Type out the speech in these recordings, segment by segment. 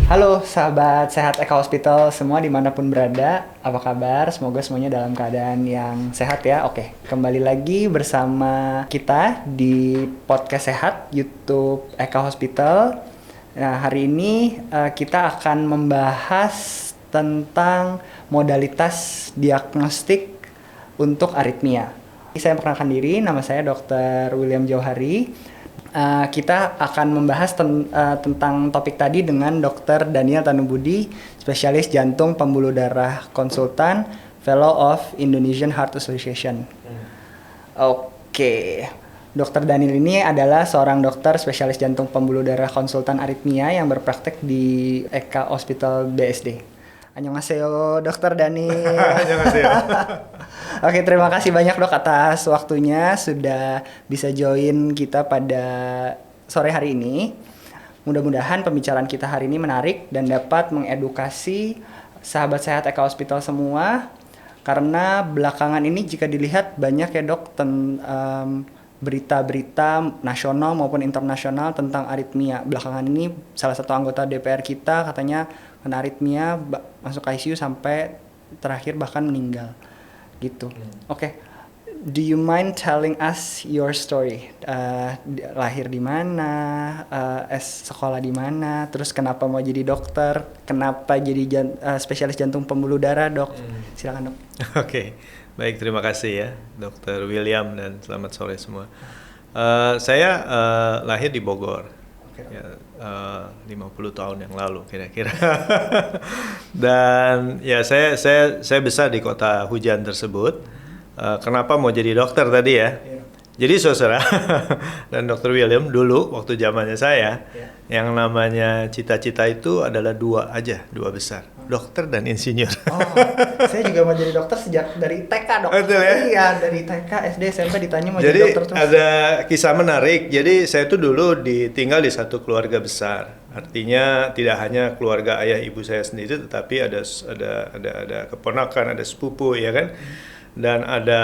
Halo sahabat sehat Eka Hospital semua dimanapun berada, apa kabar? Semoga semuanya dalam keadaan yang sehat ya. Oke, kembali lagi bersama kita di podcast sehat YouTube Eka Hospital. Nah, hari ini kita akan membahas tentang modalitas diagnostik untuk aritmia. Saya perkenalkan diri, nama saya Dr. William Jauhari. Kita akan membahas tentang topik tadi dengan Dr. Daniel Tanubudi, spesialis jantung pembuluh darah konsultan, Fellow of Indonesian Heart Association. Oke, Dr. Daniel ini adalah seorang dokter spesialis jantung pembuluh darah konsultan aritmia yang berpraktek di Eka Hospital BSD. Annyeonghaseyo, Dr. Daniel. Annyeonghaseyo. Oke, terima kasih banyak dok atas waktunya sudah bisa join kita pada sore hari ini. Mudah-mudahan pembicaraan kita hari ini menarik dan dapat mengedukasi sahabat sehat Eka Hospital semua. Karena belakangan ini jika dilihat banyak ya dok berita-berita nasional maupun internasional tentang aritmia. Belakangan ini salah satu anggota DPR kita katanya kena aritmia masuk ICU sampai terakhir bahkan meninggal. Gitu. Oke. Do you mind telling us your story? Lahir di mana? Sekolah di mana? Terus kenapa mau jadi dokter? Kenapa jadi spesialis jantung pembuluh darah, dok? Silakan, dok. Oke. Baik, terima kasih ya, Dr. William, dan selamat sore semua. Saya lahir di Bogor. Okay. Ya, 50 tahun yang lalu kira-kira. Dan ya saya besar di kota hujan tersebut. Kenapa mau jadi dokter tadi ya? Yeah. Jadi saudara dan Dr. William dulu waktu zamannya saya, yang namanya cita-cita itu adalah dua besar, dokter dan insinyur. Oh, saya juga mau jadi dokter sejak dari TK, dok. Betul ya? Iya, dari TK, SD, SMP ditanya mau Jadi jadi dokter terus. ada kisah menarik. Jadi saya tuh dulu tinggal di satu keluarga besar. Artinya tidak hanya keluarga ayah ibu saya sendiri, tetapi ada keponakan, ada sepupu, ya kan? Dan ada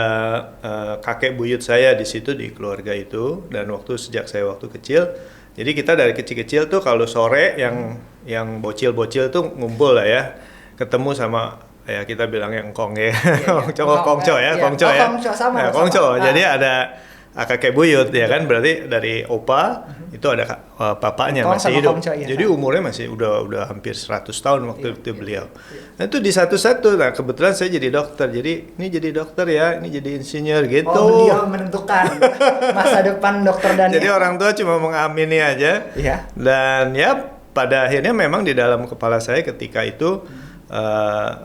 kakek buyut saya di situ di keluarga itu. Dan sejak saya waktu kecil, jadi kita dari kecil-kecil tuh kalau sore yang bocil-bocil tuh ngumpul lah ya, ketemu sama ya kita bilang yang kongco ya. Kongco sama. Kongco. Jadi ada kakek buyut ya kan, berarti dari opa itu ada bapaknya masih hidup. Kongco, ya. Jadi umurnya masih udah hampir 100 tahun waktu itu beliau. Nah itu di satu-satu, nah kebetulan saya jadi dokter. Jadi ini jadi dokter ya, ini jadi insinyur gitu. Oh, beliau menentukan masa depan dokter Daniel. Jadi orang tua cuma mengamini aja. Iya. Dan ya pada akhirnya memang di dalam kepala saya ketika itu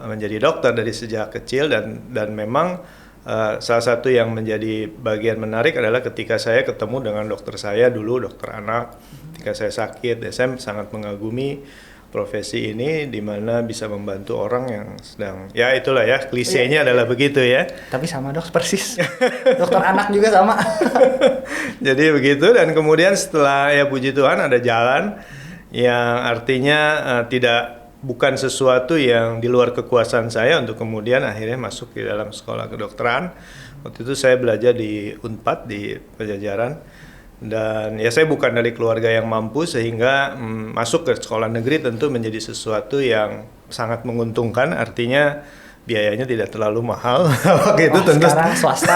menjadi dokter dari sejak kecil, dan memang salah satu yang menjadi bagian menarik adalah ketika saya ketemu dengan dokter saya dulu, dokter anak, ketika saya sakit. Saya sangat mengagumi profesi ini, di mana bisa membantu orang yang sedang, ya itulah ya, klisenya adalah begitu ya. Tapi sama dok, persis. Dokter anak juga sama. Jadi begitu, dan kemudian setelah ya puji Tuhan ada jalan yang artinya bukan sesuatu yang di luar kekuasaan saya untuk kemudian akhirnya masuk di dalam sekolah kedokteran. Waktu itu saya belajar di Unpad di Pajajaran, dan ya saya bukan dari keluarga yang mampu sehingga masuk ke sekolah negeri tentu menjadi sesuatu yang sangat menguntungkan, artinya biayanya tidak terlalu mahal. Waktu itu tentu sekarang swasta.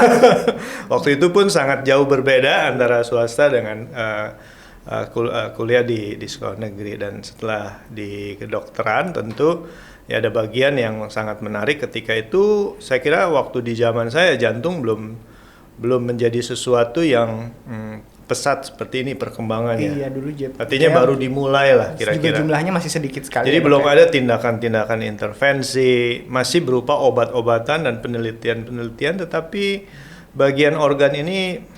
Waktu itu pun sangat jauh berbeda antara swasta dengan kuliah di sekolah negeri. Dan setelah di kedokteran tentu ya ada bagian yang sangat menarik. Ketika itu saya kira waktu di zaman saya jantung belum menjadi sesuatu yang pesat seperti ini perkembangannya. Iya, dulu artinya baru dimulai lah kira-kira. Juga jumlahnya masih sedikit sekali. Jadi belum ada tindakan-tindakan intervensi, masih berupa obat-obatan dan penelitian-penelitian, tetapi bagian organ ini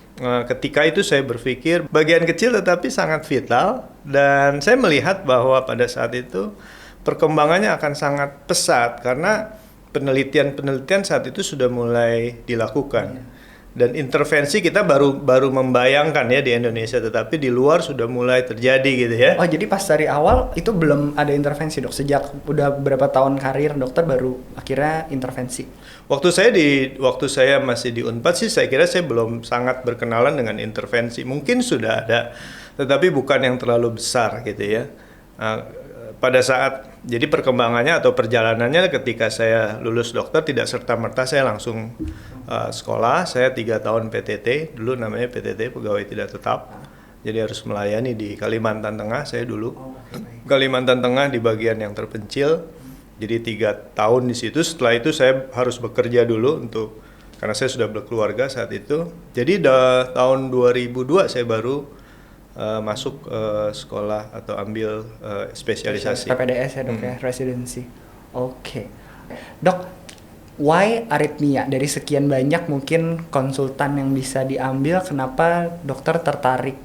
ketika itu saya berpikir bagian kecil tetapi sangat vital, dan saya melihat bahwa pada saat itu perkembangannya akan sangat pesat karena penelitian-penelitian saat itu sudah mulai dilakukan. Dan intervensi kita baru membayangkan ya di Indonesia, tetapi di luar sudah mulai terjadi gitu ya. Oh, jadi pas dari awal itu belum ada intervensi dok? Sejak udah berapa tahun karir dokter baru akhirnya intervensi? Waktu saya masih di Unpad sih saya kira saya belum sangat berkenalan dengan intervensi. Mungkin sudah ada, tetapi bukan yang terlalu besar gitu ya. pada saat jadi perkembangannya atau perjalanannya ketika saya lulus dokter tidak serta-merta saya langsung sekolah. Saya 3 tahun PTT, dulu namanya PTT, pegawai tidak tetap. Jadi harus melayani di Kalimantan Tengah saya dulu. Kalimantan Tengah di bagian yang terpencil. Jadi 3 tahun di situ. Setelah itu saya harus bekerja dulu karena saya sudah berkeluarga saat itu. Jadi tahun 2002 saya baru masuk sekolah atau ambil spesialisasi. PPDS ya dok ya, residency. Oke. Dok, why aritmia? Dari sekian banyak mungkin konsultan yang bisa diambil, kenapa dokter tertarik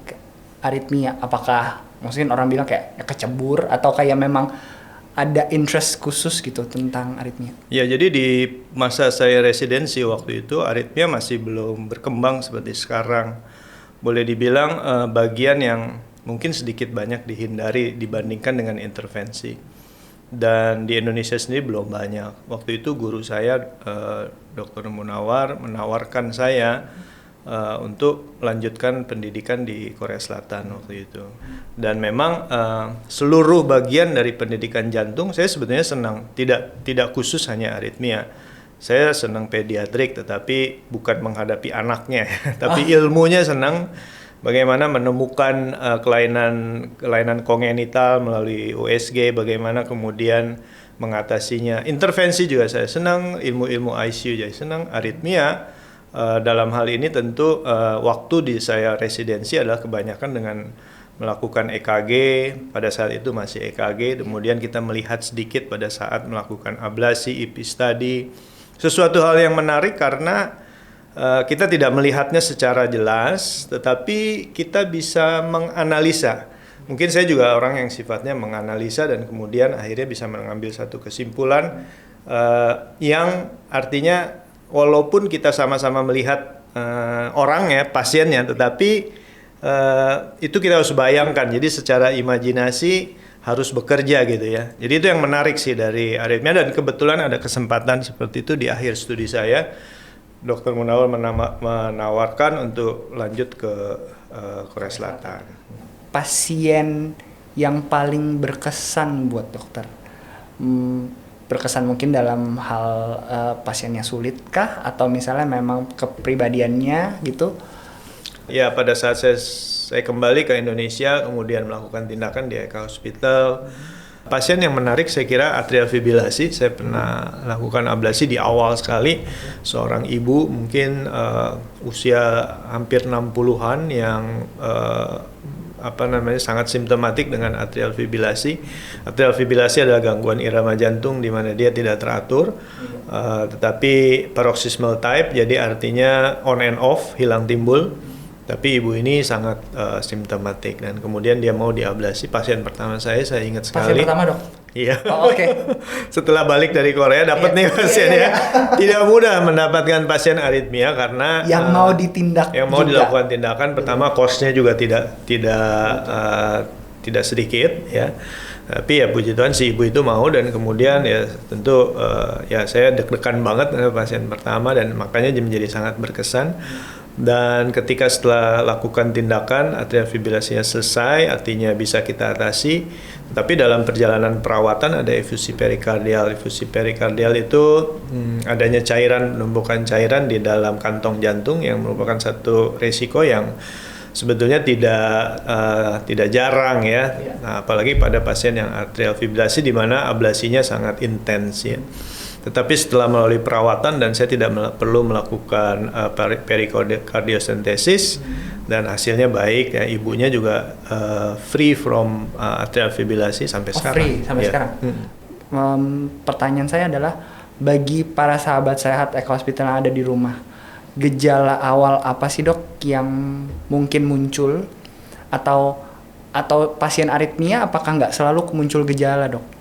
aritmia? Apakah mungkin orang bilang kayak kecebur atau kayak memang ada interest khusus gitu tentang aritmia? Ya, jadi di masa saya residensi waktu itu aritmia masih belum berkembang seperti sekarang. Boleh dibilang bagian yang mungkin sedikit banyak dihindari dibandingkan dengan intervensi. Dan di Indonesia sendiri belum banyak. Waktu itu guru saya, Dr. Munawar, menawarkan saya untuk melanjutkan pendidikan di Korea Selatan waktu itu. Dan memang seluruh bagian dari pendidikan jantung saya sebetulnya senang. Tidak khusus hanya aritmia. Saya senang pediatrik, tetapi bukan menghadapi anaknya, tapi ilmunya senang. Bagaimana menemukan kelainan kongenital melalui USG, bagaimana kemudian mengatasinya. Intervensi juga saya senang, ilmu-ilmu ICU juga senang. Aritmia dalam hal ini tentu waktu di saya residensi adalah kebanyakan dengan melakukan EKG, pada saat itu masih EKG, kemudian kita melihat sedikit pada saat melakukan ablasi, EP study. Sesuatu hal yang menarik karena kita tidak melihatnya secara jelas, tetapi kita bisa menganalisa. Mungkin saya juga orang yang sifatnya menganalisa dan kemudian akhirnya bisa mengambil satu kesimpulan yang artinya walaupun kita sama-sama melihat orangnya, pasiennya, tetapi itu kita harus bayangkan. Jadi secara imajinasi harus bekerja gitu ya. Jadi itu yang menarik sih dari aritmia, dan kebetulan ada kesempatan seperti itu di akhir studi saya. Dr. Munawar menawarkan untuk lanjut ke Korea Selatan. Pasien yang paling berkesan buat dokter, berkesan mungkin dalam hal pasiennya sulit kah atau misalnya memang kepribadiannya gitu? Ya, pada saat saya kembali ke Indonesia kemudian melakukan tindakan di Eka Hospital, pasien yang menarik saya kira atrial fibrilasi. Saya pernah lakukan ablasi di awal sekali, seorang ibu mungkin usia hampir 60-an yang sangat simptomatik dengan atrial fibrilasi. Atrial fibrilasi adalah gangguan irama jantung di mana dia tidak teratur, tetapi paroxysmal type, jadi artinya on and off, hilang timbul. Tapi ibu ini sangat simptomatik dan kemudian dia mau diablasi. Pasien pertama saya ingat sekali. Pasien pertama dok? Iya. Oh, oke. Setelah balik dari Korea dapat nih pasiennya. Tidak mudah mendapatkan pasien aritmia karena yang mau ditindak. Yang mau dilakukan tindakan pertama cost-nya juga tidak sedikit ya. Tapi ya puji Tuhan si ibu itu mau, dan kemudian ya tentu ya saya deg-degan banget dengan pasien pertama dan makanya menjadi sangat berkesan. Dan ketika setelah lakukan tindakan atrial fibrilasinya selesai, artinya bisa kita atasi. Tapi dalam perjalanan perawatan ada efusi perikardial. Efusi perikardial itu adanya cairan, penumpukan cairan di dalam kantong jantung yang merupakan satu resiko yang sebetulnya tidak jarang ya. Nah, apalagi pada pasien yang atrial fibrilasi di mana ablasinya sangat intens ya. Tetapi setelah melalui perawatan dan saya tidak perlu melakukan perikardiosentesis dan hasilnya baik ya, ibunya juga free from atrial fibrilasi sampai sekarang. Free sampai sekarang. Pertanyaan saya adalah bagi para sahabat sehat Eka Hospital yang ada di rumah, gejala awal apa sih dok yang mungkin muncul atau pasien aritmia apakah nggak selalu muncul gejala dok?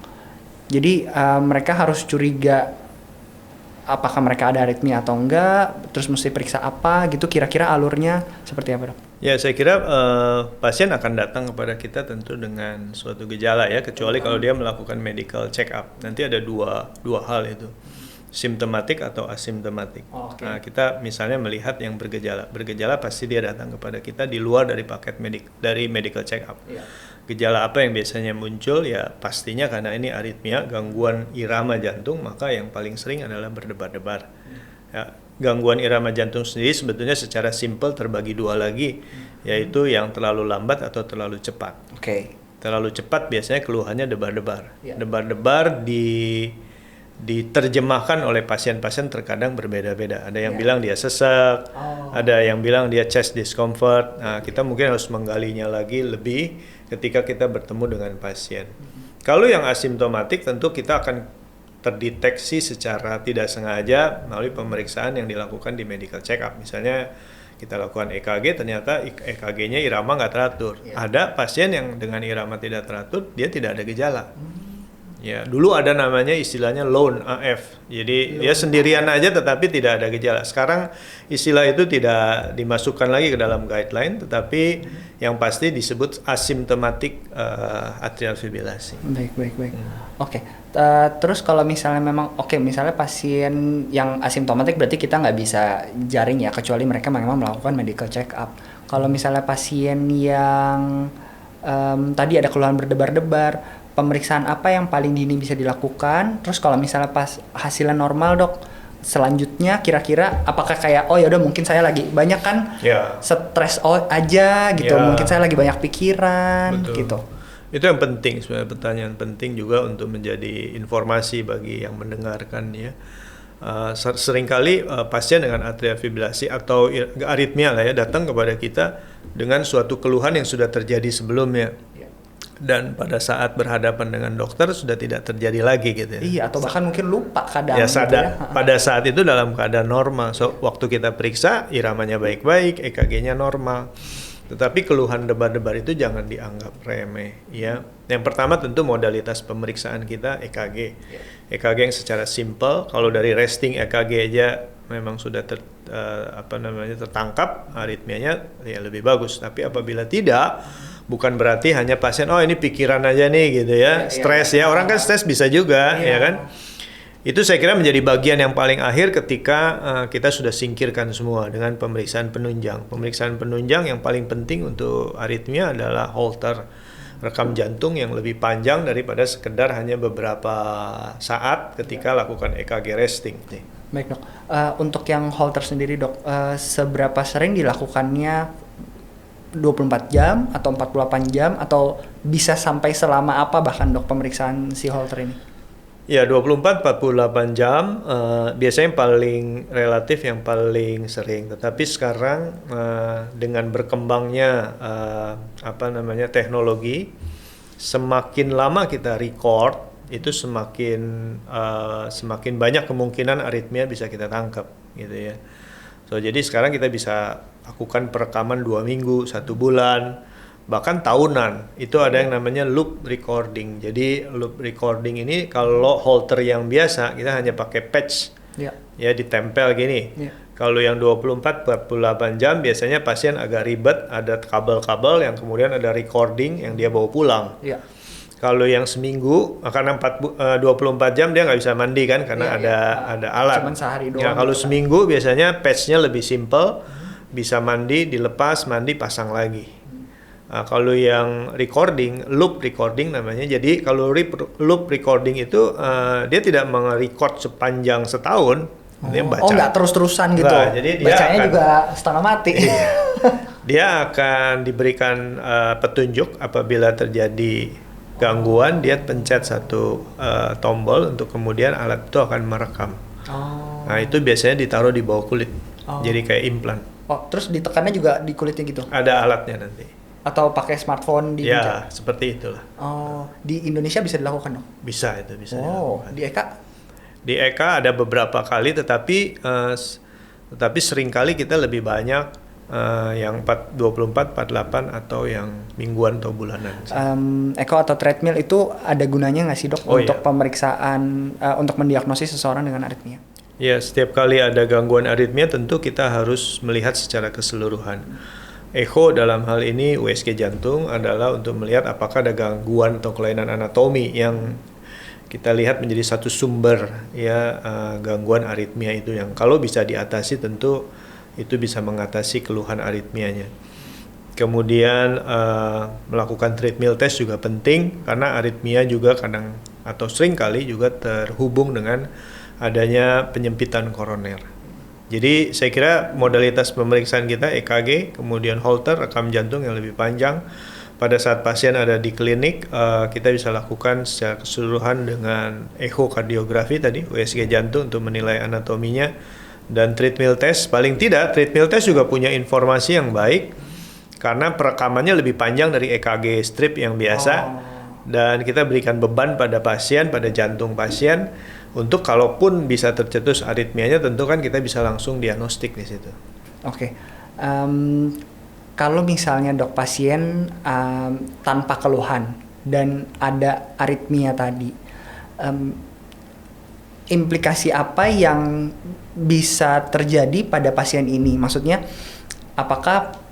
Jadi mereka harus curiga apakah mereka ada aritmia atau enggak, terus mesti periksa apa gitu, kira-kira alurnya seperti apa dok? Ya saya kira pasien akan datang kepada kita tentu dengan suatu gejala ya, kecuali kalau dia melakukan medical check up. Nanti ada dua hal itu. simptomatik atau asimptomatik. Oh, oke. Nah, kita misalnya melihat yang bergejala pasti dia datang kepada kita di luar dari paket dari medical check up. Iya. Gejala apa yang biasanya muncul? Ya pastinya karena ini aritmia, gangguan irama jantung, maka yang paling sering adalah berdebar-debar. Ya, gangguan irama jantung sendiri sebetulnya secara simpel terbagi dua lagi, yaitu yang terlalu lambat atau terlalu cepat. Oke. Terlalu cepat biasanya keluhannya debar-debar. Ya. Debar-debar diterjemahkan oleh pasien-pasien terkadang berbeda-beda. Ada yang bilang dia sesak, ada yang bilang dia chest discomfort. Nah, kita mungkin harus menggalinya lagi lebih ketika kita bertemu dengan pasien. Kalau yang asimptomatik tentu kita akan terdeteksi secara tidak sengaja melalui pemeriksaan yang dilakukan di medical check up. Misalnya kita lakukan EKG, ternyata EKG-nya irama nggak teratur. Ada pasien yang dengan irama tidak teratur, dia tidak ada gejala. Ya, dulu ada namanya istilahnya lone AF. Jadi dia sendirian aja tetapi tidak ada gejala. Sekarang istilah itu tidak dimasukkan lagi ke dalam guideline, tetapi yang pasti disebut asymptomatic atrial fibrillasi. Baik. Oke. Terus kalau misalnya memang misalnya pasien yang asimptomatik berarti kita nggak bisa jaring ya, kecuali mereka memang melakukan medical check up. Kalau misalnya pasien yang tadi ada keluhan berdebar-debar, pemeriksaan apa yang paling dini bisa dilakukan? Terus kalau misalnya pas hasilnya normal, Dok, selanjutnya kira-kira apakah kayak ya udah mungkin saya lagi banyak kan stres aja gitu, mungkin saya lagi banyak pikiran. Betul. Gitu. Itu yang penting sebenarnya, pertanyaan penting juga untuk menjadi informasi bagi yang mendengarkan ya. Seringkali pasien dengan atrial fibrillasi atau aritmia lah ya datang kepada kita dengan suatu keluhan yang sudah terjadi sebelumnya. Dan pada saat berhadapan dengan dokter sudah tidak terjadi lagi gitu ya. Iya, atau bahkan mungkin lupa kadang. Ya sadar, pada saat itu dalam keadaan normal. So, waktu kita periksa iramanya baik-baik, EKG-nya normal. Tetapi keluhan debar-debar itu jangan dianggap remeh ya. Yang pertama tentu modalitas pemeriksaan kita EKG. EKG yang secara simple, kalau dari resting EKG aja memang sudah tertangkap aritmianya ya lebih bagus. Tapi apabila tidak, bukan berarti hanya pasien ini pikiran aja nih gitu ya, stres ya. Orang kan stres bisa juga ya kan. Itu saya kira menjadi bagian yang paling akhir ketika kita sudah singkirkan semua dengan pemeriksaan penunjang. Pemeriksaan penunjang yang paling penting untuk aritmia adalah Holter, rekam jantung yang lebih panjang daripada sekedar hanya beberapa saat ketika lakukan EKG resting. Baik, Dok. Untuk yang Holter sendiri, Dok, seberapa sering dilakukannya? 24 jam atau 48 jam atau bisa sampai selama apa bahkan, Dok, pemeriksaan si Holter ini? Ya 24-48 jam biasanya yang paling relatif, yang paling sering. Tetapi sekarang dengan berkembangnya teknologi, semakin lama kita record itu semakin banyak kemungkinan aritmia bisa kita tangkap gitu ya. So, jadi sekarang kita bisa lakukan perekaman 2 minggu, 1 bulan, bahkan tahunan. Itu ada yang namanya loop recording. Jadi loop recording ini kalau Holter yang biasa kita hanya pakai patch, ya ditempel gini. Kalau yang 24-48 jam biasanya pasien agak ribet, ada kabel-kabel yang kemudian ada recording yang dia bawa pulang. Kalau yang seminggu, karena 24 jam dia nggak bisa mandi kan, karena ada alat. Cuman sehari doang. Ya, kalau seminggu biasanya patch-nya lebih simple, bisa mandi, dilepas, mandi, pasang lagi. Kalau yang recording, loop recording namanya. Jadi kalau loop recording itu dia tidak merecord sepanjang setahun, dia baca. Nggak terus-terusan gitu. Nah, jadi dia bacanya juga setengah mati. Dia akan diberikan petunjuk apabila terjadi gangguan, dia pencet satu tombol untuk kemudian alat itu akan merekam. Nah itu biasanya ditaruh di bawah kulit, jadi kayak implan. Terus ditekannya juga di kulitnya gitu? Ada alatnya nanti. Atau pakai smartphone di ya seperti itulah. Di Indonesia bisa dilakukan, dong? Bisa itu bisa. Di EKA? Di EKA ada beberapa kali, tetapi seringkali kita lebih banyak yang 24, 48 atau yang mingguan atau bulanan. Echo atau treadmill itu ada gunanya nggak sih, Dok, untuk pemeriksaan, untuk mendiagnosis seseorang dengan aritmia? Ya, setiap kali ada gangguan aritmia tentu kita harus melihat secara keseluruhan. Echo dalam hal ini USG jantung adalah untuk melihat apakah ada gangguan atau kelainan anatomi kita lihat menjadi satu sumber ya gangguan aritmia itu yang kalau bisa diatasi tentu itu bisa mengatasi keluhan aritmianya. Kemudian melakukan treadmill test juga penting karena aritmia juga kadang atau sering kali juga terhubung dengan adanya penyempitan koroner. Jadi saya kira modalitas pemeriksaan kita EKG, kemudian Holter, rekam jantung yang lebih panjang. Pada saat pasien ada di klinik, kita bisa lakukan secara keseluruhan dengan ekokardiografi tadi, USG jantung untuk menilai anatominya, dan treadmill test. Paling tidak, treadmill test juga punya informasi yang baik, karena perekamannya lebih panjang dari EKG strip yang biasa, dan kita berikan beban pada pasien, pada jantung pasien, untuk kalaupun bisa tercetus aritmianya, tentu kan kita bisa langsung diagnostik di situ. Oke. Kalau misalnya dok pasien tanpa keluhan dan ada aritmia tadi, implikasi apa yang bisa terjadi pada pasien ini? Maksudnya, apakah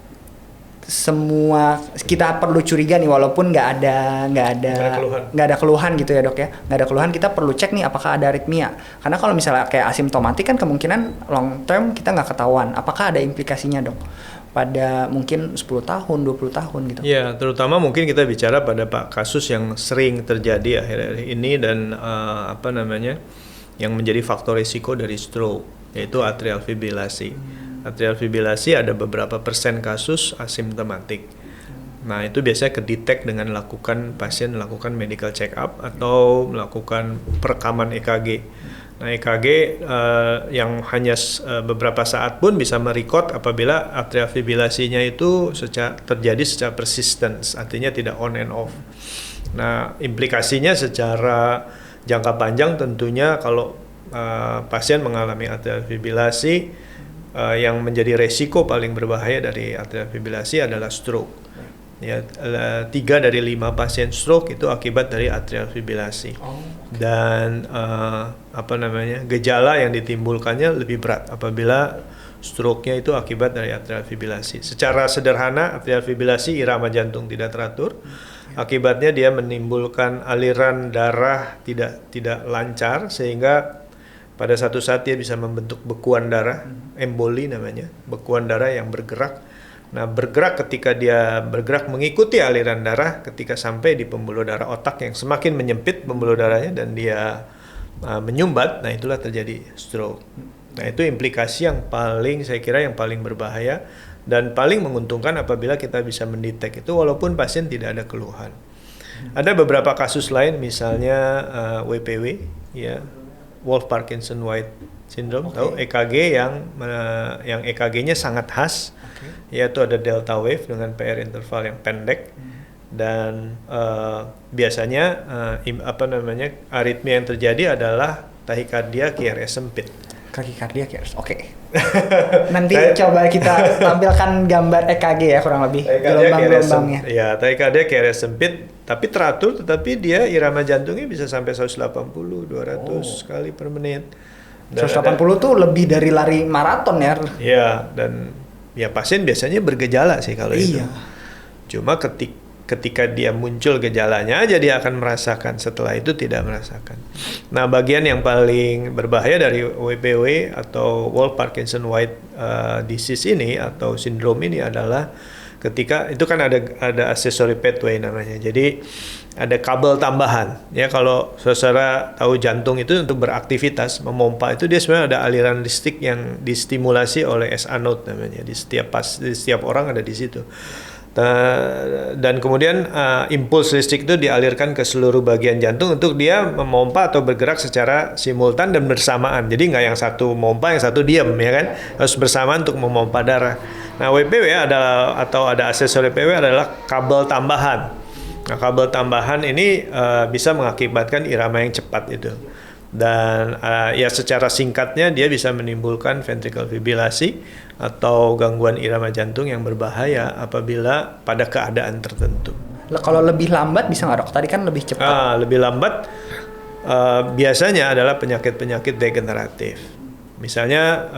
semua kita perlu curiga nih walaupun nggak ada keluhan gitu ya dok ya, nggak ada keluhan, kita perlu cek nih apakah ada aritmia, karena kalau misalnya kayak asimptomatik kan kemungkinan long term kita nggak ketahuan. Apakah ada implikasinya dok pada mungkin 10 tahun 20 tahun gitu? Ya, terutama mungkin kita bicara pada kasus yang sering terjadi akhir-akhir ini dan yang menjadi faktor risiko dari stroke, yaitu atrial fibrilasi. Atrial fibrilasi ada beberapa persen kasus asimptomatik. Nah, itu biasanya kedetek dengan pasien melakukan medical check up atau melakukan perekaman EKG. Nah, EKG yang hanya beberapa saat pun bisa merekod apabila atrial fibrilasinya itu terjadi secara persistence, artinya tidak on and off. Nah, implikasinya secara jangka panjang tentunya kalau pasien mengalami atrial fibrilasi, yang menjadi resiko paling berbahaya dari atrial fibrilasi adalah stroke. Ya, 3 dari 5 pasien stroke itu akibat dari atrial fibrilasi. Dan gejala yang ditimbulkannya lebih berat apabila stroke-nya itu akibat dari atrial fibrilasi. Secara sederhana, atrial fibrilasi irama jantung tidak teratur. Akibatnya dia menimbulkan aliran darah tidak lancar sehingga pada satu saat dia bisa membentuk bekuan darah, emboli namanya, bekuan darah yang bergerak. Nah, ketika dia bergerak mengikuti aliran darah, ketika sampai di pembuluh darah otak yang semakin menyempit pembuluh darahnya dan dia menyumbat, nah itulah terjadi stroke. Nah, itu implikasi yang saya kira yang paling berbahaya dan paling menguntungkan apabila kita bisa mendetek itu walaupun pasien tidak ada keluhan. Ada beberapa kasus lain, misalnya WPW, ya. Wolff Parkinson White syndrome, tahu EKG yang EKG-nya sangat khas, yaitu ada delta wave dengan PR interval yang pendek, dan biasanya aritmia yang terjadi adalah tahikardia QRS sempit. Tahikardia QRS, oke. Nanti coba kita tampilkan gambar EKG ya, kurang lebih gelombang-gelombangnya. Ya, tahikardia QRS sempit, tapi teratur, tetapi dia irama jantungnya bisa sampai 180, 200 kali per menit. Dan 180 tuh lebih dari lari maraton ya. Iya, dan ya pasien biasanya bergejala sih kalau itu. Cuma ketika dia muncul gejalanya aja dia akan merasakan, setelah itu tidak merasakan. Nah, bagian yang paling berbahaya dari WPW atau Wolff Parkinson White disease ini atau sindrom ini adalah ketika itu kan ada accessory pathway namanya. Jadi ada kabel tambahan. Ya, kalau saudara tahu jantung itu untuk beraktivitas, memompa itu dia sebenarnya ada aliran listrik yang distimulasi oleh SA node namanya. Di setiap orang ada di situ. Dan kemudian impuls listrik itu dialirkan ke seluruh bagian jantung untuk dia memompa atau bergerak secara simultan dan bersamaan. Jadi nggak yang satu mompa, yang satu diam, ya kan? Harus bersamaan untuk memompa darah. Nah, WPW ada aksesori PW adalah kabel tambahan. Nah, kabel tambahan ini bisa mengakibatkan irama yang cepat itu. Dan ya secara singkatnya dia bisa menimbulkan ventricular fibrilasi atau gangguan irama jantung yang berbahaya apabila pada keadaan tertentu. Kalau lebih lambat bisa nggak dok? Tadi kan lebih cepat. Lebih lambat biasanya adalah penyakit-penyakit degeneratif. Misalnya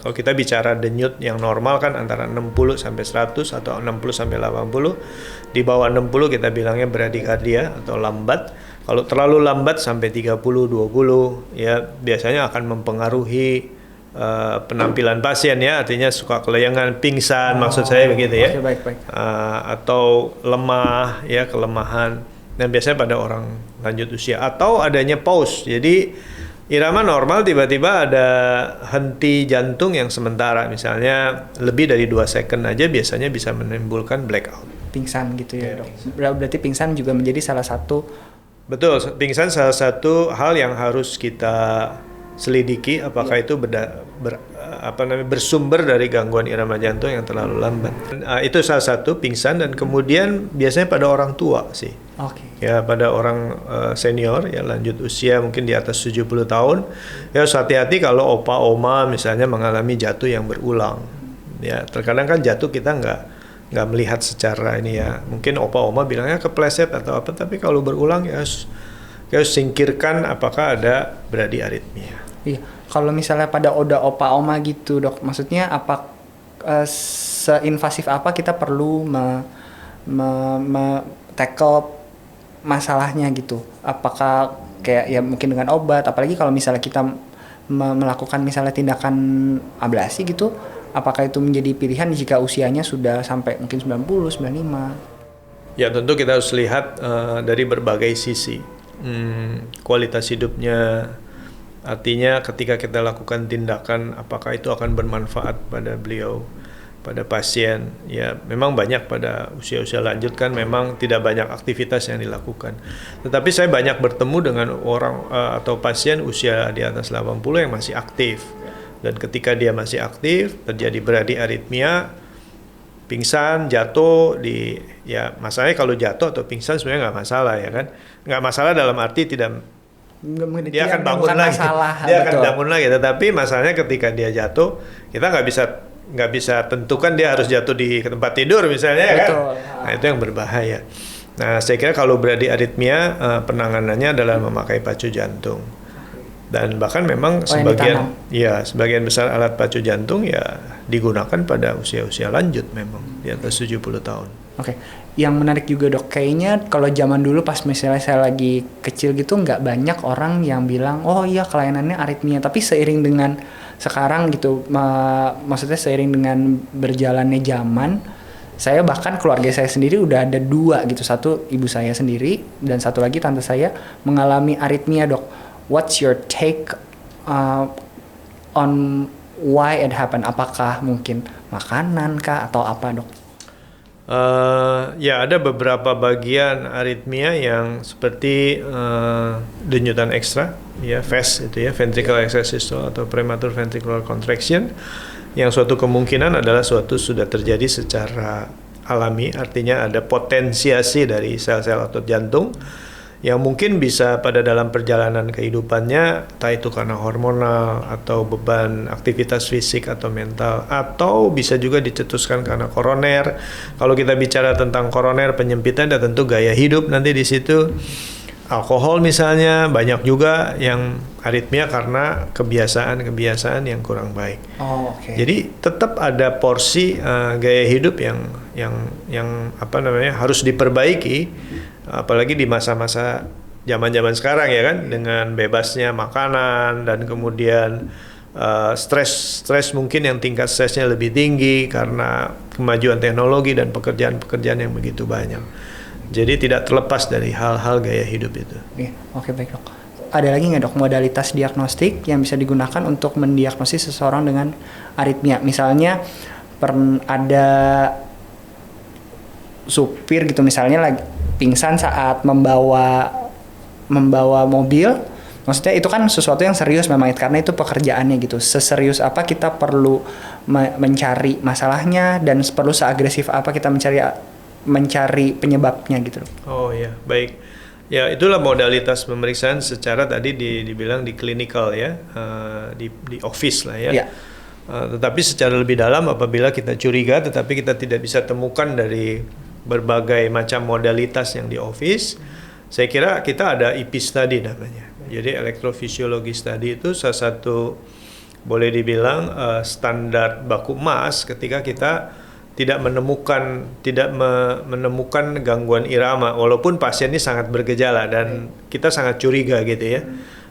kalau kita bicara denyut yang normal kan antara 60 sampai 100 atau 60 sampai 80. Di bawah 60 kita bilangnya bradikardia atau lambat. Kalau terlalu lambat sampai 30-20 ya biasanya akan mempengaruhi penampilan pasien ya, artinya suka kelayangan, pingsan, maksud saya begitu ya. Oke, baik. Atau lemah ya, kelemahan. Dan biasanya pada orang lanjut usia atau adanya pause. Jadi irama normal tiba-tiba ada henti jantung yang sementara, misalnya lebih dari 2 second aja biasanya bisa menimbulkan blackout. Pingsan gitu ya, Dok. Berarti pingsan juga menjadi salah satu. Betul, pingsan salah satu hal yang harus kita selidiki apakah itu bersumber dari gangguan irama jantung yang terlalu lambat. Itu salah satu pingsan, dan kemudian biasanya pada orang tua sih. Oke. Ya pada orang senior ya lanjut usia mungkin di atas 70 tahun ya harus hati-hati kalau opa oma misalnya mengalami jatuh yang berulang. Ya terkadang kan jatuh kita nggak melihat secara ini ya, mungkin opa oma bilangnya kepleset atau apa, tapi kalau berulang ya harus singkirkan apakah ada bradiaritmia. Iya, kalau misalnya pada opa oma gitu, Dok, maksudnya apa seinvasif apa kita perlu tackle masalahnya gitu? Apakah kayak ya mungkin dengan obat, apalagi kalau misalnya kita melakukan misalnya tindakan ablasi gitu, apakah itu menjadi pilihan jika usianya sudah sampai mungkin 90, 95? Ya tentu kita harus lihat dari berbagai sisi. Kualitas hidupnya, artinya ketika kita lakukan tindakan apakah itu akan bermanfaat pada beliau, pada pasien. Ya memang banyak pada usia-usia lanjut kan memang tidak banyak aktivitas yang dilakukan. Tetapi saya banyak bertemu dengan orang atau pasien usia di atas 80 yang masih aktif. Dan ketika dia masih aktif terjadi bradiaritmia, pingsan, jatuh ya masalahnya kalau jatuh atau pingsan sebenarnya nggak masalah ya kan. Nggak masalah dalam arti tidak dia akan bangun lagi. Dia akan bangun lagi. Tetapi masalahnya ketika dia jatuh, kita nggak bisa tentukan dia harus jatuh di tempat tidur misalnya kan. Nah itu yang berbahaya. Nah saya kira kalau bradiaritmia penanganannya adalah memakai pacu jantung. Dan bahkan memang sebagian besar alat pacu jantung ya digunakan pada usia-usia lanjut memang di atas 70 tahun. Oke. Yang menarik juga, Dok, kayaknya kalau zaman dulu pas misalnya saya lagi kecil gitu nggak banyak orang yang bilang oh iya kelainannya aritmia, tapi seiring dengan sekarang gitu maksudnya seiring dengan berjalannya zaman, saya bahkan keluarga saya sendiri udah ada 2 gitu, satu ibu saya sendiri dan satu lagi tante saya mengalami aritmia, Dok. What's your take on why it happen? Apakah mungkin makanan kah atau apa, Dok? Ya ada beberapa bagian aritmia yang seperti denyutan ekstra, ya VES itu ya, ventricular excess systole atau premature ventricular contraction, yang suatu kemungkinan adalah sudah terjadi secara alami, artinya ada potensiasi dari sel-sel otot jantung yang mungkin bisa pada dalam perjalanan kehidupannya, entah itu karena hormonal atau beban aktivitas fisik atau mental, atau bisa juga dicetuskan karena koroner. Kalau kita bicara tentang koroner, penyempitan dan tentu gaya hidup nanti di situ. Alkohol misalnya, banyak juga yang aritmia karena kebiasaan yang kurang baik. Oh, okay. Jadi tetap ada porsi gaya hidup yang harus diperbaiki. Apalagi di masa-masa zaman-zaman sekarang ya kan, dengan bebasnya makanan dan kemudian stres mungkin yang tingkat stresnya lebih tinggi karena kemajuan teknologi dan pekerjaan-pekerjaan yang begitu banyak. Jadi tidak terlepas dari hal-hal gaya hidup itu. Oke, baik, Dok. Ada lagi nggak, Dok, modalitas diagnostik yang bisa digunakan untuk mendiagnosis seseorang dengan aritmia? Misalnya ada supir gitu misalnya lagi pingsan saat membawa mobil, maksudnya itu kan sesuatu yang serius memang karena itu pekerjaannya gitu. Seserius apa kita perlu mencari masalahnya dan perlu seagresif apa kita mencari penyebabnya gitu. Oh ya, baik. Ya itulah modalitas pemeriksaan secara tadi dibilang di clinical ya, di office lah ya. Tetapi secara lebih dalam apabila kita curiga tetapi kita tidak bisa temukan dari berbagai macam modalitas yang di office, saya kira kita ada EP study namanya. Jadi elektrofisiologi study itu salah satu boleh dibilang standar baku emas ketika kita menemukan gangguan irama walaupun pasien ini sangat bergejala dan kita sangat curiga gitu ya.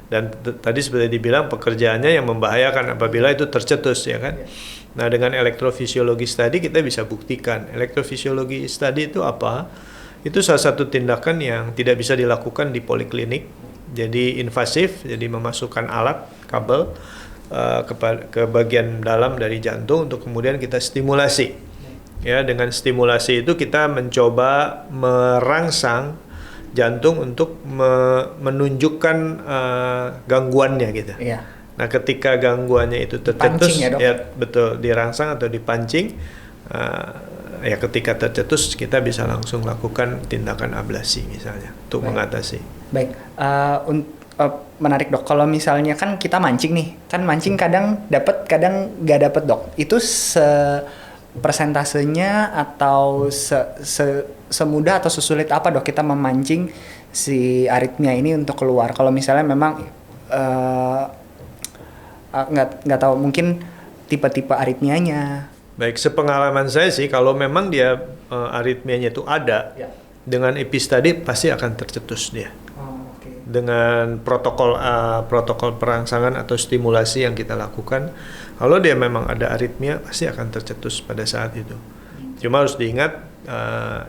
Dan tadi seperti dibilang pekerjaannya yang membahayakan apabila itu tercetus ya kan. Nah, dengan elektrofisiologi study kita bisa buktikan. Elektrofisiologi study itu apa? Itu salah satu tindakan yang tidak bisa dilakukan di poliklinik. Jadi invasif, jadi memasukkan alat kabel ke bagian dalam dari jantung untuk kemudian kita stimulasi. Ya, dengan stimulasi itu kita mencoba merangsang jantung untuk menunjukkan gangguannya gitu. Iya. Nah, ketika gangguannya itu tercetus, Ya, ya betul dirangsang atau dipancing, ya ketika tercetus kita bisa langsung lakukan tindakan ablasi misalnya untuk mengatasi. Baik, menarik dok. Kalau misalnya kan kita mancing nih, kan mancing kadang dapat, kadang nggak dapat dok. Itu persentasenya atau semudah atau sesulit apa dok kita memancing si aritmia ini untuk keluar? Kalau misalnya memang nggak tahu mungkin tipe-tipe aritmianya. Baik, sepengalaman saya sih kalau memang dia aritmianya itu ada, dengan epi-study pasti akan tercetus dia. Dengan protokol perangsangan atau stimulasi yang kita lakukan, kalau dia memang ada aritmia pasti akan tercetus pada saat itu. Cuma harus diingat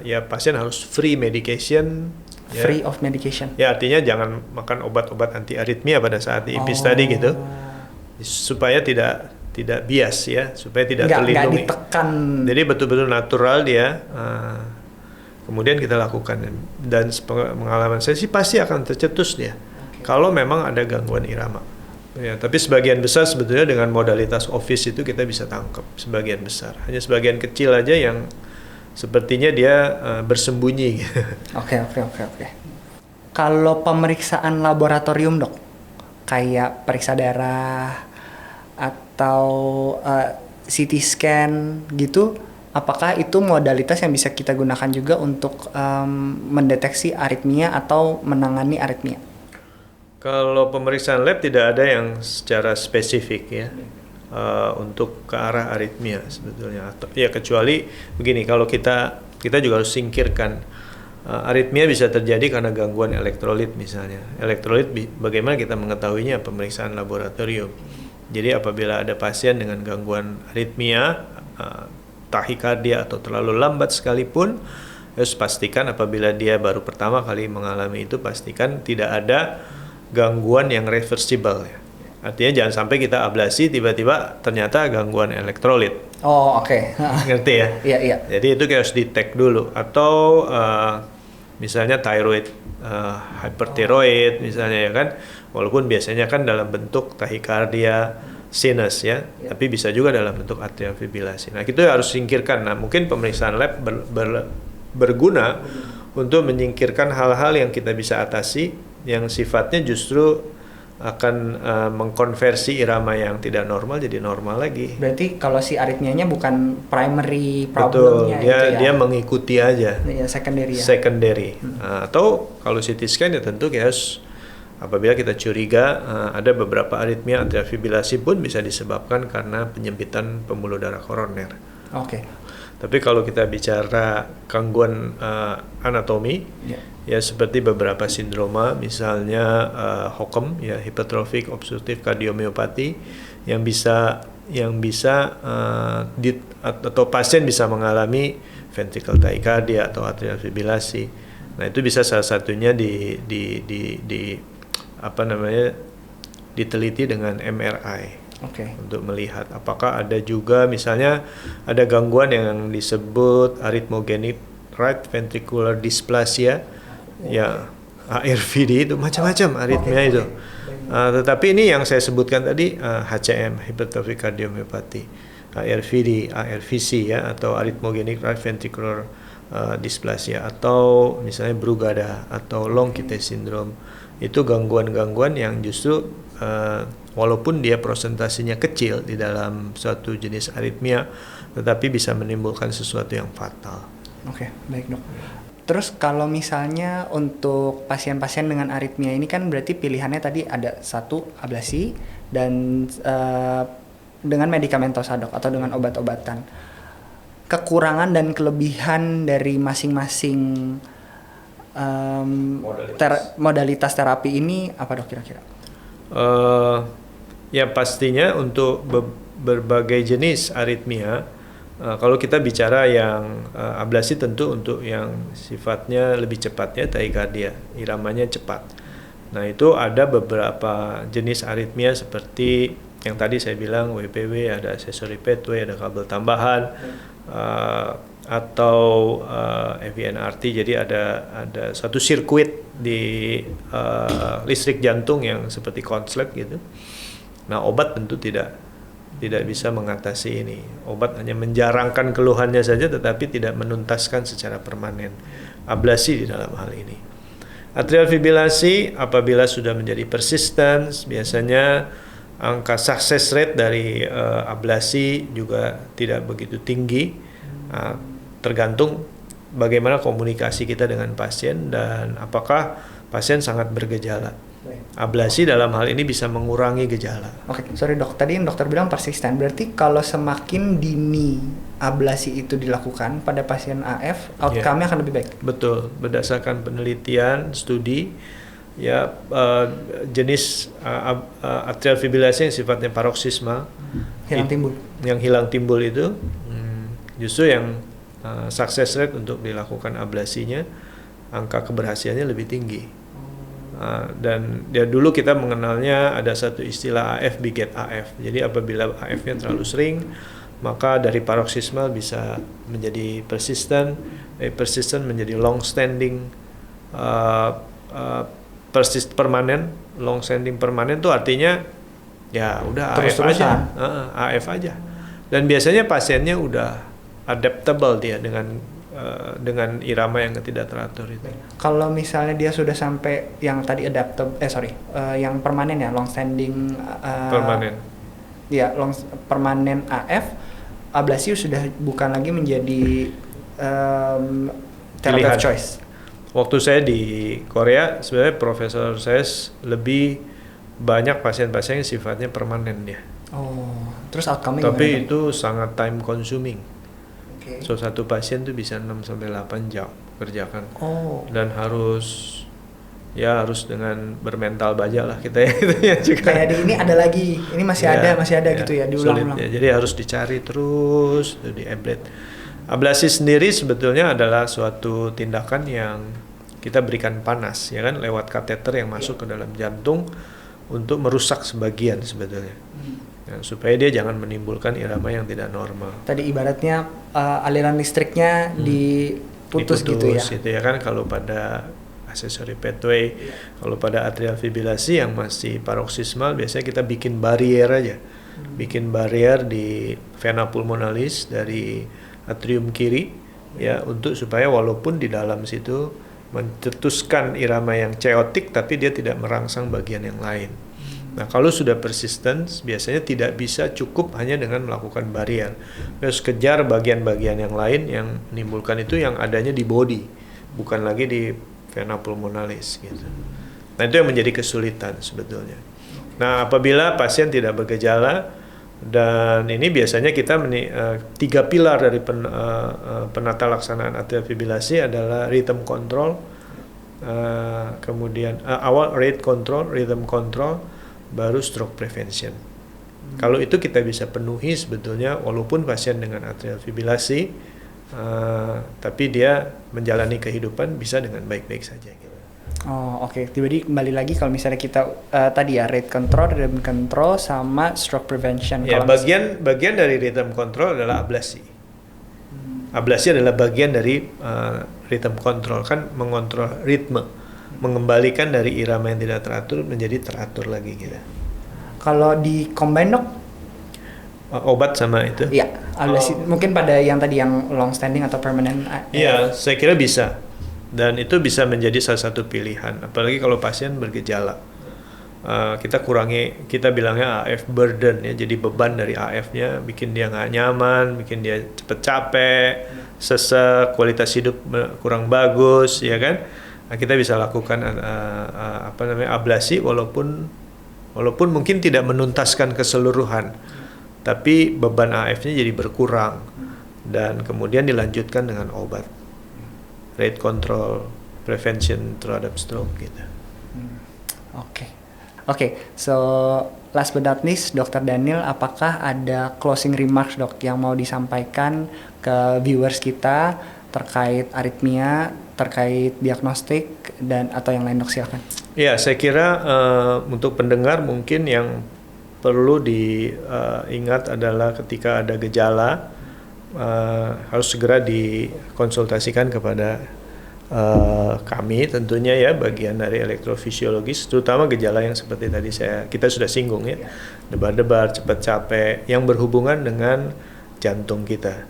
ya pasien harus free medication. Free of medication. Ya, artinya jangan makan obat-obat anti aritmia pada saat di epi study gitu, supaya tidak bias ya, supaya tidak terlindungi. Nggak ditekan. Jadi betul-betul natural dia. Kemudian kita lakukan, dan pengalaman saya sih pasti akan tercetus dia kalau memang ada gangguan irama. Ya, tapi sebagian besar sebetulnya dengan modalitas office itu kita bisa tangkap sebagian besar. Hanya sebagian kecil aja yang sepertinya dia bersembunyi. Oke. Kalau pemeriksaan laboratorium dok, kayak periksa darah atau CT scan gitu, apakah itu modalitas yang bisa kita gunakan juga untuk mendeteksi aritmia atau menangani aritmia? Kalau pemeriksaan lab tidak ada yang secara spesifik ya untuk ke arah aritmia sebetulnya. Ya kecuali begini, kalau kita juga harus singkirkan aritmia bisa terjadi karena gangguan elektrolit misalnya. Elektrolit bagaimana kita mengetahuinya? Pemeriksaan laboratorium. Jadi apabila ada pasien dengan gangguan aritmia, tahikardia atau terlalu lambat sekalipun, harus pastikan apabila dia baru pertama kali mengalami itu, pastikan tidak ada gangguan yang reversible ya. Artinya jangan sampai kita ablasi tiba-tiba ternyata gangguan elektrolit. Oh, oke. Ngerti ya? Iya. Jadi itu harus di-tag dulu. Atau misalnya thyroid hyperthyroid misalnya ya kan, walaupun biasanya kan dalam bentuk tahikardia sinus ya, tapi bisa juga dalam bentuk atrial fibrilasi. Nah, itu harus singkirkan. Nah, mungkin pemeriksaan lab berguna untuk menyingkirkan hal-hal yang kita bisa atasi, yang sifatnya justru akan mengkonversi irama yang tidak normal jadi normal lagi. Berarti kalau si aritmianya bukan primary problemnya. Betul, dia mengikuti aja. Ya, secondary ya. Secondary. Atau kalau CT scan ya tentu kita harus, apabila kita curiga ada beberapa aritmia atrial fibrilasi pun bisa disebabkan karena penyempitan pembuluh darah koroner. Oke. Tapi kalau kita bicara gangguan anatomi, ya seperti beberapa sindroma, misalnya HOCM, ya hypertrophic obstructive cardiomyopathy, yang bisa atau pasien bisa mengalami ventricle tachycardia atau atrial fibrilasi. Nah, itu bisa salah satunya diteliti dengan MRI. Untuk melihat apakah ada juga misalnya ada gangguan yang disebut arrhythmogenic right ventricular dysplasia, ya ARVD, itu macam-macam aritmia itu. Tetapi ini yang saya sebutkan tadi, HCM, hypertrophic cardiomyopathy, ARVD, ARVC ya, atau arrhythmogenic right ventricular dysplasia, atau misalnya Brugada atau long QT syndrome. Itu gangguan-gangguan yang justru walaupun dia prosentasinya kecil di dalam suatu jenis aritmia, tetapi bisa menimbulkan sesuatu yang fatal. Oke, baik dok. Terus kalau misalnya untuk pasien-pasien dengan aritmia ini kan berarti pilihannya tadi ada satu ablasi dan dengan medikamentosa dok atau dengan obat-obatan. kekurangan dan kelebihan dari masing-masing modalitas terapi ini apa dok kira-kira? Ya pastinya untuk berbagai jenis aritmia, kalau kita bicara yang ablasi tentu untuk yang sifatnya lebih cepat ya, tachycardia, iramanya cepat. Nah itu ada beberapa jenis aritmia seperti yang tadi saya bilang WPW, ada accessory pathway, ada kabel tambahan, atau FVNRT. Jadi ada satu sirkuit di listrik jantung yang seperti konslet gitu. Nah obat tentu tidak bisa mengatasi ini. Obat hanya menjarangkan keluhannya saja, tetapi tidak menuntaskan secara permanen ablasi di dalam hal ini. Atrial fibrilasi apabila sudah menjadi persisten, biasanya angka success rate dari ablasi juga tidak begitu tinggi, tergantung bagaimana komunikasi kita dengan pasien dan apakah pasien sangat bergejala. Ablasi dalam hal ini bisa mengurangi gejala. Oke, sorry dok, tadi dokter bilang persisten, berarti kalau semakin dini ablasi itu dilakukan pada pasien AF, outcome-nya akan lebih baik? Betul, berdasarkan penelitian, studi, ya jenis atrial fibrilasi yang sifatnya paroksismal yang hilang timbul itu justru yang success rate untuk dilakukan ablasinya, angka keberhasilannya lebih tinggi. Dan ya dulu kita mengenalnya ada satu istilah AF beget AF. Jadi apabila AF-nya terlalu sering, maka dari paroksismal bisa menjadi persisten, persisten menjadi long standing, permanen. Long standing permanen itu artinya ya udah AF aja, AF aja. Dan biasanya pasiennya udah adaptable dia dengan irama yang tidak teratur itu. Kalau misalnya dia sudah sampai yang tadi yang permanen ya, long standing permanen. Ya, permanen AF, ablasi sudah bukan lagi menjadi therapy of choice. Waktu saya di Korea, sebenarnya profesor saya lebih banyak pasien-pasien yang sifatnya permanen dia. Oh, terus outcome-nya tapi gimana? Itu sangat time consuming. Okay. So satu pasien tuh bisa 6-8 jam kerjakan. Oh. Dan harus dengan bermental baja lah kita ya. Kayak di ini ada lagi, ini masih ada gitu ya, diulang-ulang. Ya, jadi harus dicari terus, di ablate. Ablasi sendiri sebetulnya adalah suatu tindakan yang kita berikan panas, ya kan, lewat kateter yang masuk ke dalam jantung untuk merusak sebagian sebetulnya. Ya, supaya dia jangan menimbulkan irama yang tidak normal. Tadi ibaratnya aliran listriknya diputus gitu ya. Gitu ya kan, kalau pada accessory pathway, kalau pada atrial fibrilasi yang masih paroksismal biasanya kita bikin barrier aja. Bikin barrier di vena pulmonalis dari atrium kiri ya, untuk supaya walaupun di dalam situ mencetuskan irama yang chaotic tapi dia tidak merangsang bagian yang lain. Nah, kalau sudah persisten, biasanya tidak bisa cukup hanya dengan melakukan barrier. Terus kejar bagian-bagian yang lain yang menimbulkan itu yang adanya di body, bukan lagi di vena pulmonalis gitu. Nah, itu yang menjadi kesulitan sebetulnya. Nah, apabila pasien tidak bergejala, dan ini biasanya kita 3 pilar dari penata laksanaan atrial fibrilasi adalah rhythm control, kemudian awal rate control, rhythm control, baru stroke prevention. Kalau itu kita bisa penuhi sebetulnya walaupun pasien dengan atrial fibrilasi, tapi dia menjalani kehidupan bisa dengan baik-baik saja. Gitu. Oh oke. Jadi kembali lagi kalau misalnya kita tadi ya rate control, rhythm control, sama stroke prevention. Ya, bagian dari rhythm control adalah ablasi. Ablasi adalah bagian dari rhythm control, kan mengontrol ritme, mengembalikan dari irama yang tidak teratur menjadi teratur lagi gitu. Kalau di combine dok? Obat sama itu? Iya, ablasi. Mungkin pada yang tadi yang long standing atau permanent? Iya, saya kira bisa. Dan itu bisa menjadi salah satu pilihan, apalagi kalau pasien bergejala. Kita bilangnya AF burden ya, jadi beban dari AF-nya bikin dia nggak nyaman, bikin dia cepet capek, sesek, kualitas hidup kurang bagus, ya kan? Nah, kita bisa lakukan ablasi walaupun mungkin tidak menuntaskan keseluruhan, tapi beban AF-nya jadi berkurang. dan kemudian dilanjutkan dengan obat. Rate control, prevention terhadap stroke gitu. Oke, so last but not least, Dr. Daniel, apakah ada closing remarks dok yang mau disampaikan ke viewers kita terkait aritmia, terkait diagnostik dan atau yang lain dok, silakan. Ya, saya kira untuk pendengar mungkin yang perlu diingat adalah ketika ada gejala harus segera dikonsultasikan kepada kami tentunya ya, bagian dari elektrofisiologis, terutama gejala yang seperti tadi kita sudah singgung ya, debar-debar, cepat capek yang berhubungan dengan jantung kita.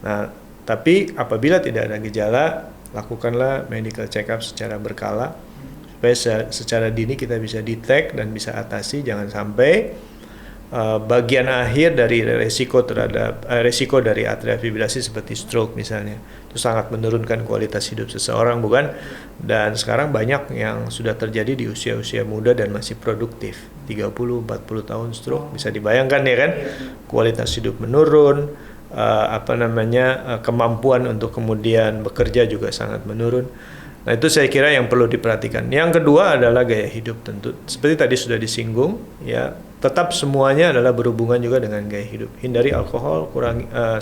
Nah, tapi apabila tidak ada gejala, lakukanlah medical check up secara berkala supaya secara dini kita bisa detect dan bisa atasi. Jangan sampai bagian akhir dari resiko dari atrial fibrilasi seperti stroke misalnya itu sangat menurunkan kualitas hidup seseorang, bukan? Dan sekarang banyak yang sudah terjadi di usia-usia muda dan masih produktif, 30-40 tahun stroke. Bisa dibayangkan ya kan, kualitas hidup menurun, kemampuan untuk kemudian bekerja juga sangat menurun. Nah, itu saya kira yang perlu diperhatikan. Yang kedua adalah gaya hidup tentu. Seperti tadi sudah disinggung, ya, tetap semuanya adalah berhubungan juga dengan gaya hidup. Hindari alkohol,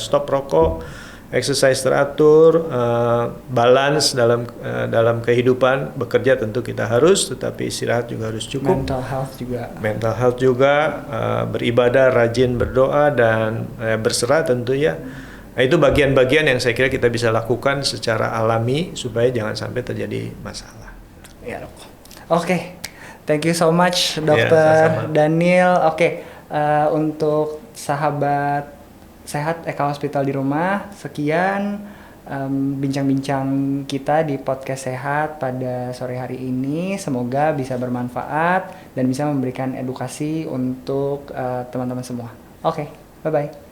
stop rokok, exercise teratur, balance dalam kehidupan. Bekerja tentu kita harus, tetapi istirahat juga harus cukup. Mental health juga, beribadah, rajin berdoa dan berserah tentu ya. Nah, itu bagian-bagian yang saya kira kita bisa lakukan secara alami supaya jangan sampai terjadi masalah. Ya, dok. Oke. Thank you so much, Dr. Daniel. Untuk sahabat sehat Eka Hospital di rumah, sekian bincang-bincang kita di podcast sehat pada sore hari ini. Semoga bisa bermanfaat dan bisa memberikan edukasi untuk teman-teman semua. Oke, bye-bye.